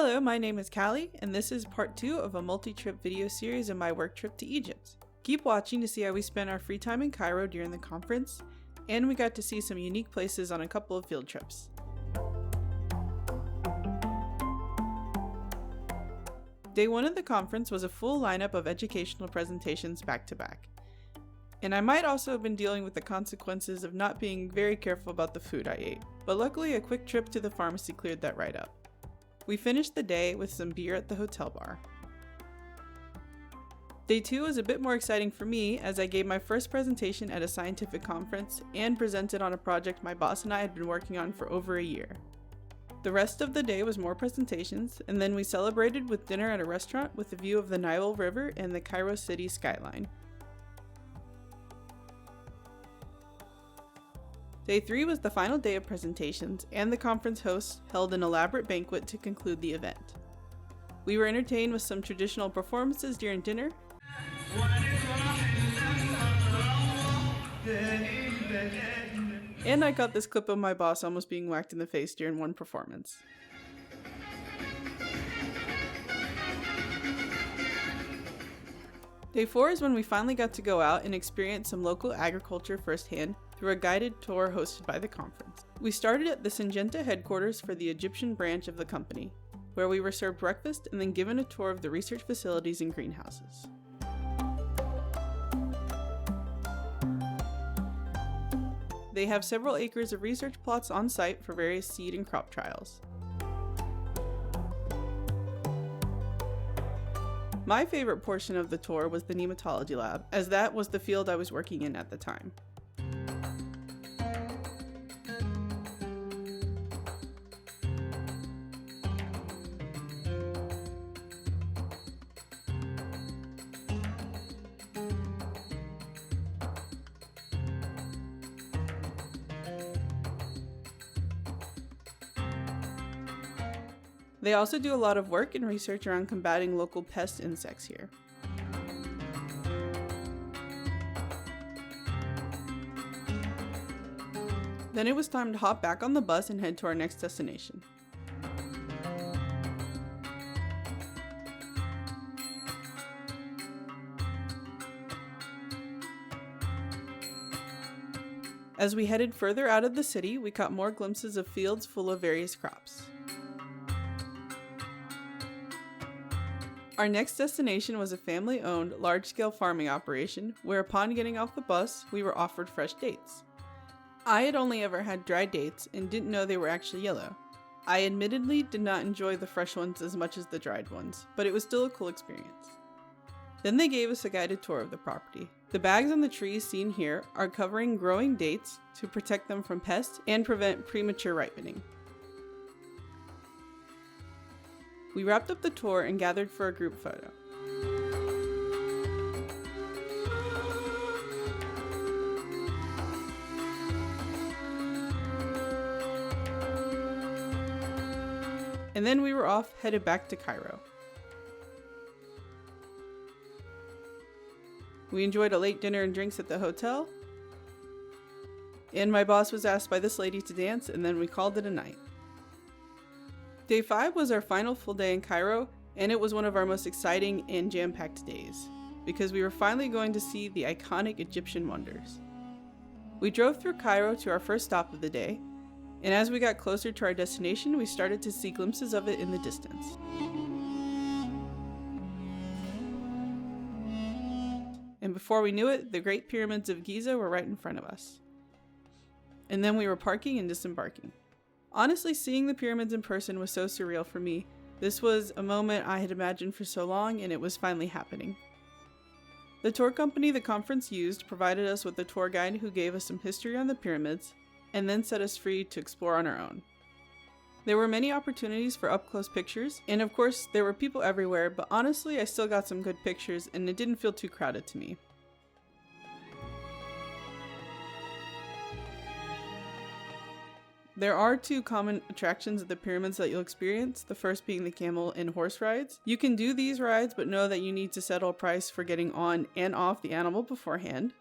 Hello, my name is Callie, and this is part 2 of a multi-trip video series of my work trip to Egypt. Keep watching to see how we spent our free time in Cairo during the conference, and we got to see some unique places on a couple of field trips. Day 1 of the conference was a full lineup of educational presentations back to back. And I might also have been dealing with the consequences of not being very careful about the food I ate, but luckily a quick trip to the pharmacy cleared that right up. We finished the day with some beer at the hotel bar. Day 2 was a bit more exciting for me as I gave my first presentation at a scientific conference and presented on a project my boss and I had been working on for over a year. The rest of the day was more presentations, and then we celebrated with dinner at a restaurant with a view of the Nile River and the Cairo city skyline. Day 3 was the final day of presentations, and the conference hosts held an elaborate banquet to conclude the event. We were entertained with some traditional performances during dinner, and I got this clip of my boss almost being whacked in the face during one performance. Day 4 is when we finally got to go out and experience some local agriculture firsthand through a guided tour hosted by the conference. We started at the Syngenta headquarters for the Egyptian branch of the company, where we were served breakfast and then given a tour of the research facilities and greenhouses. They have several acres of research plots on site for various seed and crop trials. My favorite portion of the tour was the nematology lab, as that was the field I was working in at the time. They also do a lot of work and research around combating local pest insects here. Then it was time to hop back on the bus and head to our next destination. As we headed further out of the city, we caught more glimpses of fields full of various crops. Our next destination was a family-owned, large-scale farming operation where upon getting off the bus, we were offered fresh dates. I had only ever had dried dates and didn't know they were actually yellow. I admittedly did not enjoy the fresh ones as much as the dried ones, but it was still a cool experience. Then they gave us a guided tour of the property. The bags on the trees seen here are covering growing dates to protect them from pests and prevent premature ripening. We wrapped up the tour and gathered for a group photo. And then we were off, headed back to Cairo. We enjoyed a late dinner and drinks at the hotel, and my boss was asked by this lady to dance, and then we called it a night. Day 5 was our final full day in Cairo, and it was one of our most exciting and jam-packed days, because we were finally going to see the iconic Egyptian wonders. We drove through Cairo to our first stop of the day, and as we got closer to our destination, we started to see glimpses of it in the distance. And before we knew it, the Great Pyramids of Giza were right in front of us. And then we were parking and disembarking. Honestly, seeing the pyramids in person was so surreal for me. This was a moment I had imagined for so long, and it was finally happening. The tour company the conference used provided us with a tour guide who gave us some history on the pyramids, and then set us free to explore on our own. There were many opportunities for up-close pictures, and of course there were people everywhere, but honestly I still got some good pictures and it didn't feel too crowded to me. There are 2 common attractions at the pyramids that you'll experience, the first being the camel and horse rides. You can do these rides, but know that you need to settle a price for getting on and off the animal beforehand.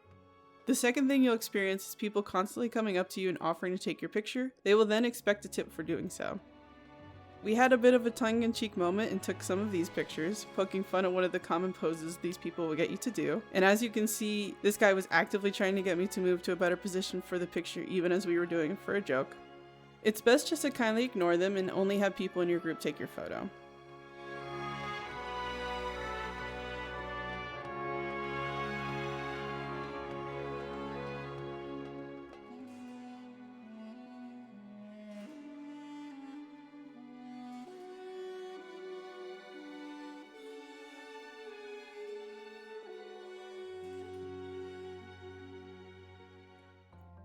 The second thing you'll experience is people constantly coming up to you and offering to take your picture. They will then expect a tip for doing so. We had a bit of a tongue-in-cheek moment and took some of these pictures, poking fun at one of the common poses these people will get you to do. And as you can see, this guy was actively trying to get me to move to a better position for the picture even as we were doing it for a joke. It's best just to kindly ignore them and only have people in your group take your photo.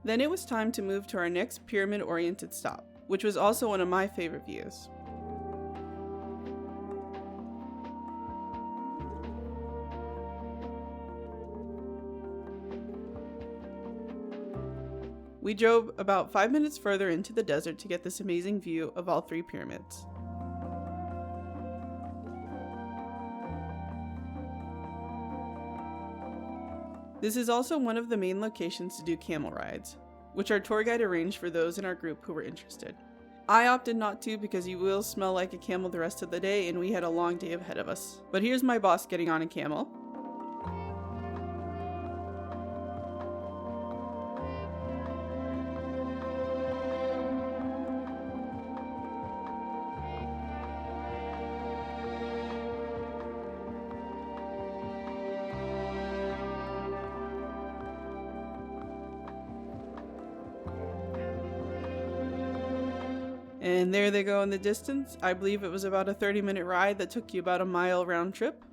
Then it was time to move to our next pyramid-oriented stop, which was also one of my favorite views. We drove about 5 minutes further into the desert to get this amazing view of all 3 pyramids. This is also one of the main locations to do camel rides, which our tour guide arranged for those in our group who were interested. I opted not to because you will smell like a camel the rest of the day and we had a long day ahead of us. But here's my boss getting on a camel. And there they go in the distance. I believe it was about a 30-minute ride that took you about a mile round trip.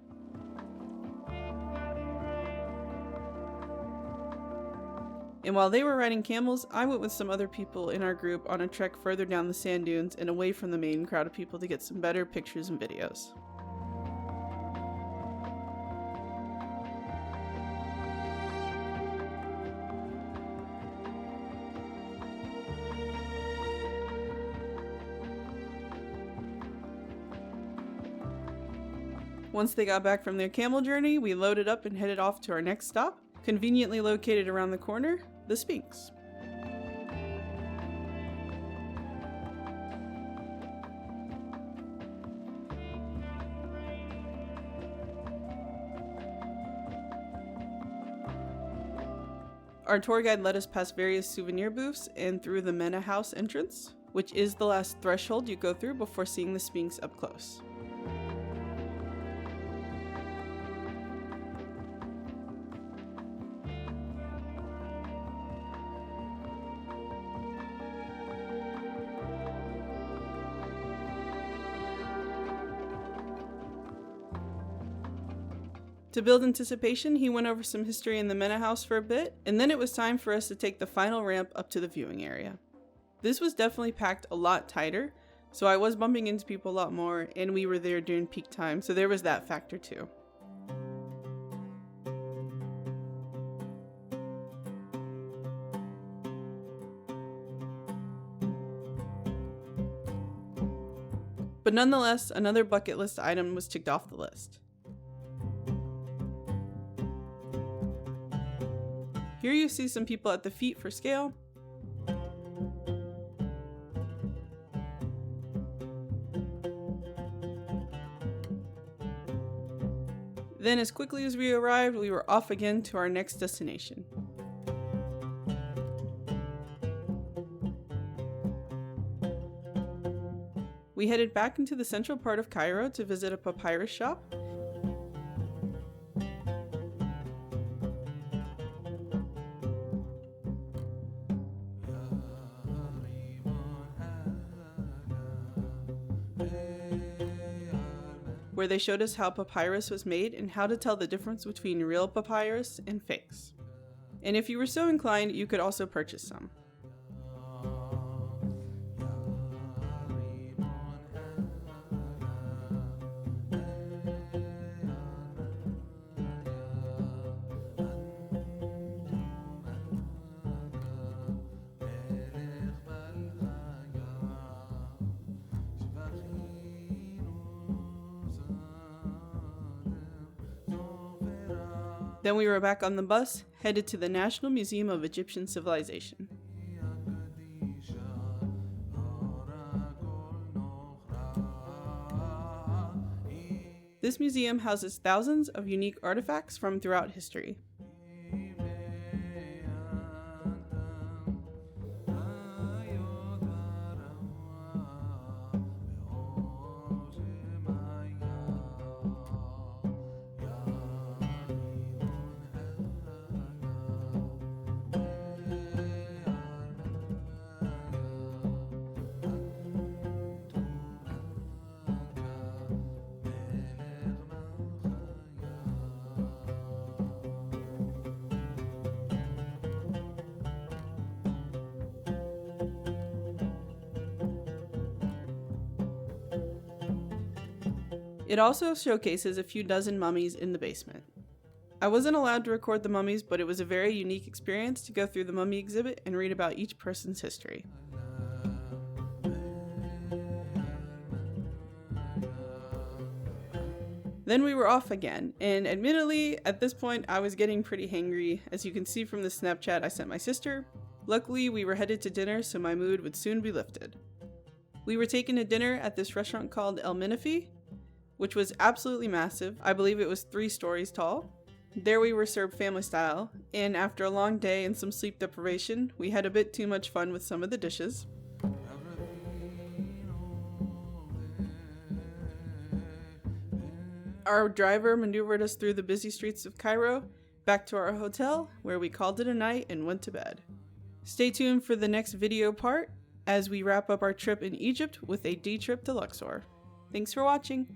And while they were riding camels, I went with some other people in our group on a trek further down the sand dunes and away from the main crowd of people to get some better pictures and videos. Once they got back from their camel journey, we loaded up and headed off to our next stop, conveniently located around the corner, the Sphinx. Our tour guide led us past various souvenir booths and through the Mena House entrance, which is the last threshold you go through before seeing the Sphinx up close. To build anticipation, he went over some history in the Mena House for a bit, and then it was time for us to take the final ramp up to the viewing area. This was definitely packed a lot tighter, so I was bumping into people a lot more, and we were there during peak time, so there was that factor too. But nonetheless, another bucket list item was ticked off the list. Here you see some people at the feet for scale. Then as quickly as we arrived, we were off again to our next destination. We headed back into the central part of Cairo to visit a papyrus shop. Where they showed us how papyrus was made and how to tell the difference between real papyrus and fakes. And if you were so inclined, you could also purchase some. Then we were back on the bus, headed to the National Museum of Egyptian Civilization. This museum houses thousands of unique artifacts from throughout history. It also showcases a few dozen mummies in the basement. I wasn't allowed to record the mummies, but it was a very unique experience to go through the mummy exhibit and read about each person's history. Then we were off again, and admittedly, at this point I was getting pretty hangry, as you can see from the Snapchat I sent my sister. Luckily, we were headed to dinner, so my mood would soon be lifted. We were taken to dinner at this restaurant called El Minafi, which was absolutely massive. I believe it was 3 stories tall. There we were served family style, and after a long day and some sleep deprivation, we had a bit too much fun with some of the dishes. Our driver maneuvered us through the busy streets of Cairo, back to our hotel, where we called it a night and went to bed. Stay tuned for the next video part, as we wrap up our trip in Egypt with a day trip to Luxor. Thanks for watching!